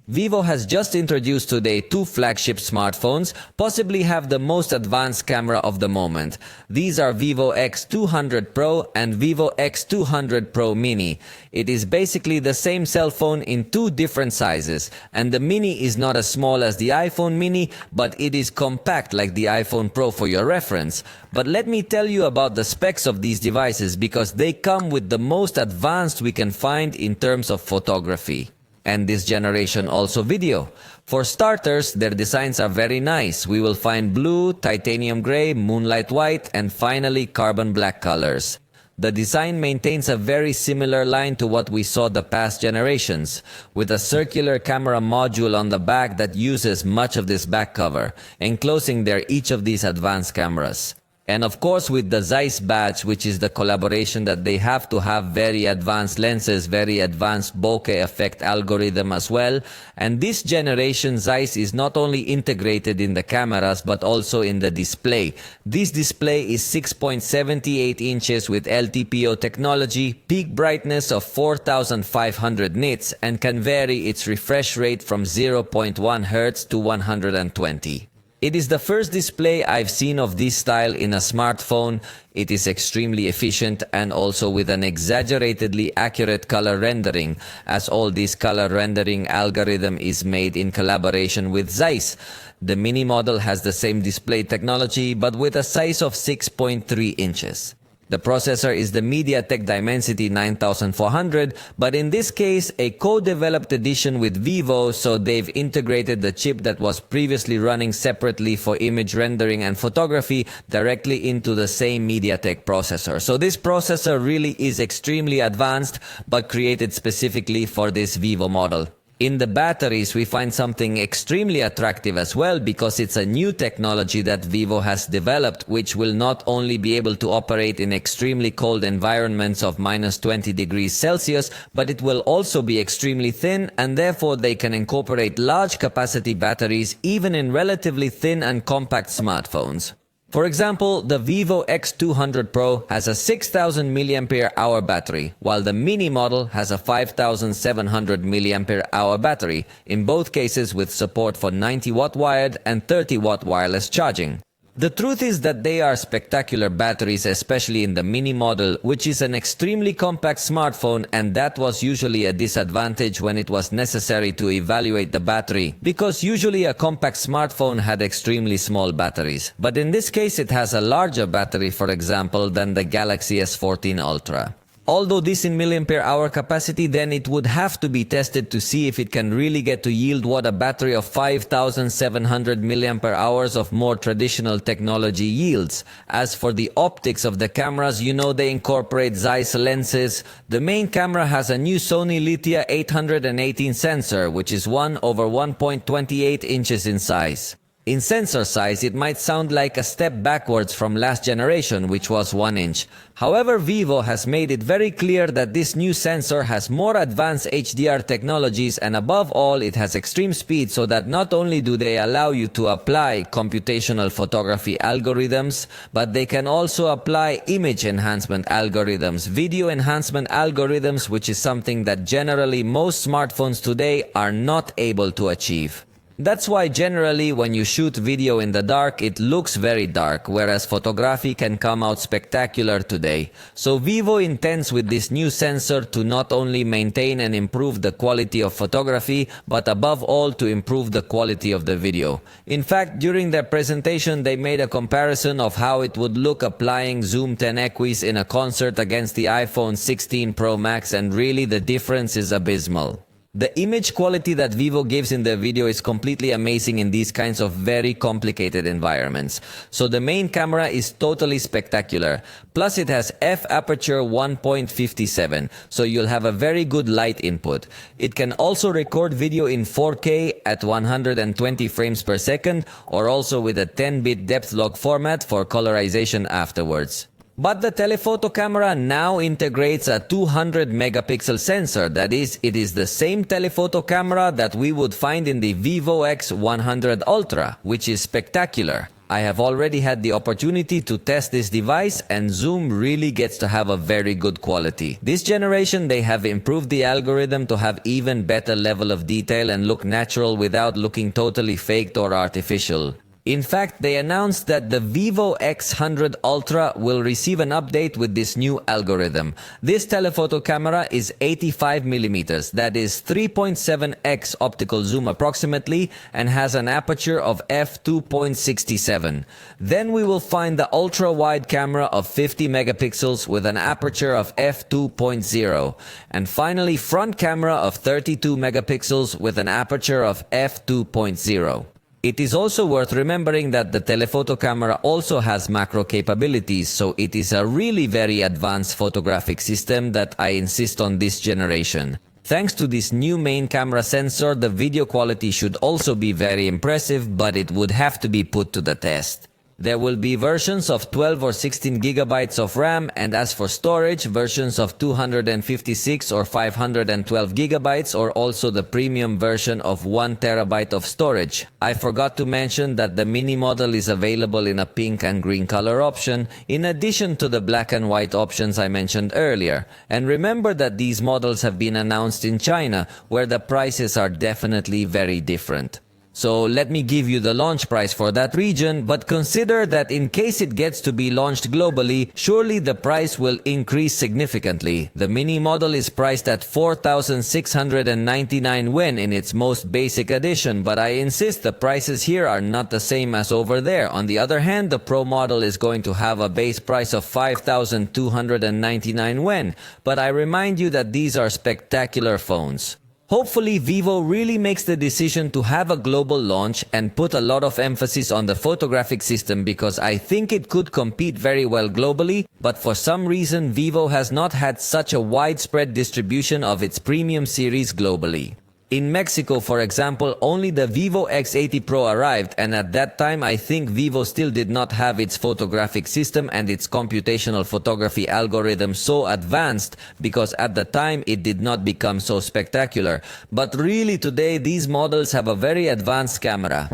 Vivo has just introduced today two flagship smartphones, possibly have the most advanced camera of the moment. These are Vivo X200 Pro and Vivo X200 Pro Mini. It is basically the same cell phone in two different sizes, and the Mini is not as small as the iPhone Mini, but it is compact like the iPhone Pro for your reference. But let me tell you about the specs of these devices because they come with the most advanced we can find in terms of photography. And this generation also video. For starters, their designs are very nice. We will find blue, titanium gray, moonlight white, and finally carbon black colors. The design maintains a very similar line to what we saw the past generations, with a circular camera module on the back that uses much of this back cover, enclosing each of these advanced cameras. And of course with the Zeiss badge, which is the collaboration that they have to have very advanced lenses, very advanced bokeh effect algorithm as well. And this generation Zeiss is not only integrated in the cameras but also in the display. This display is 6.78 inches with LTPO technology, peak brightness of 4500 nits, and can vary its refresh rate from 0.1 Hz to 120. It is the first display I've seen of this style in a smartphone. It is extremely efficient and also with an exaggeratedly accurate color rendering, as all this color rendering algorithm is made in collaboration with Zeiss. The Mini model has the same display technology but with a size of 6.3 inches. The processor is the MediaTek Dimensity 9400, but in this case a co-developed edition with Vivo, so they've integrated the chip that was previously running separately for image rendering and photography directly into the same MediaTek processor. So this processor really is extremely advanced, but created specifically for this Vivo model. In the batteries, we find something extremely attractive as well because it's a new technology that Vivo has developed, which will not only be able to operate in extremely cold environments of -20 degrees Celsius, but it will also be extremely thin, and therefore they can incorporate large capacity batteries even in relatively thin and compact smartphones. For example, the Vivo X200 Pro has a 6000 mAh battery, while the Mini model has a 5700 mAh battery, in both cases with support for 90-watt wired and 30-watt wireless charging. The truth is that they are spectacular batteries, especially in the Mini model, which is an extremely compact smartphone, and that was usually a disadvantage when it was necessary to evaluate the battery, because usually a compact smartphone had extremely small batteries. But in this case it has a larger battery, for example, than the Galaxy S14 Ultra. Although this in mAh capacity, then it would have to be tested to see if it can really get to yield what a battery of 5700 mAh of more traditional technology yields. As for the optics of the cameras, you know they incorporate Zeiss lenses. The main camera has a new Sony Lithia 818 sensor, which is 1/1.28 inches in size. In sensor size, it might sound like a step backwards from last generation, which was 1 inch. However, Vivo has made it very clear that this new sensor has more advanced HDR technologies, and above all, it has extreme speed, so that not only do they allow you to apply computational photography algorithms, but they can also apply image enhancement algorithms, video enhancement algorithms, which is something that generally most smartphones today are not able to achieve. That's why generally when you shoot video in the dark, it looks very dark, whereas photography can come out spectacular today. So Vivo intends with this new sensor to not only maintain and improve the quality of photography, but above all to improve the quality of the video. In fact, during their presentation they made a comparison of how it would look applying Zoom 10x in a concert against the iPhone 16 Pro Max, and really the difference is abysmal. The image quality that Vivo gives in the video is completely amazing in these kinds of very complicated environments. So the main camera is totally spectacular. Plus it has f-aperture 1.57, so you'll have a very good light input. It can also record video in 4K at 120 frames per second, or also with a 10-bit depth log format for colorization afterwards. But the telephoto camera now integrates a 200 megapixel sensor. That is, it is the same telephoto camera that we would find in the Vivo X100 Ultra, which is spectacular. I have already had the opportunity to test this device, and zoom really gets to have a very good quality. This generation they have improved the algorithm to have even better level of detail and look natural without looking totally faked or artificial. In fact, they announced that the Vivo X100 Ultra will receive an update with this new algorithm. This telephoto camera is 85mm, that is 3.7x optical zoom approximately, and has an aperture of f2.67. Then we will find the ultra-wide camera of 50 megapixels with an aperture of f2.0. And finally, front camera of 32 megapixels with an aperture of f2.0. It is also worth remembering that the telephoto camera also has macro capabilities, so it is a really very advanced photographic system that I insist on this generation. Thanks to this new main camera sensor, the video quality should also be very impressive, but it would have to be put to the test. There will be versions of 12 or 16 gigabytes of RAM, and as for storage, versions of 256 or 512 gigabytes, or also the premium version of 1 terabyte of storage. I forgot to mention that the mini model is available in a pink and green color option, in addition to the black and white options I mentioned earlier. And remember that these models have been announced in China, where the prices are definitely very different. So let me give you the launch price for that region, but consider that in case it gets to be launched globally, surely the price will increase significantly. The mini model is priced at 4,699 yuan in its most basic edition, but I insist the prices here are not the same as over there. On the other hand, the Pro model is going to have a base price of 5,299 yuan, but I remind you that these are spectacular phones. Hopefully, Vivo really makes the decision to have a global launch and put a lot of emphasis on the photographic system, because I think it could compete very well globally, but for some reason Vivo has not had such a widespread distribution of its premium series globally. In Mexico, for example, only the Vivo X80 Pro arrived, and at that time I think Vivo still did not have its photographic system and its computational photography algorithm so advanced, because at the time it did not become so spectacular. But really today these models have a very advanced camera.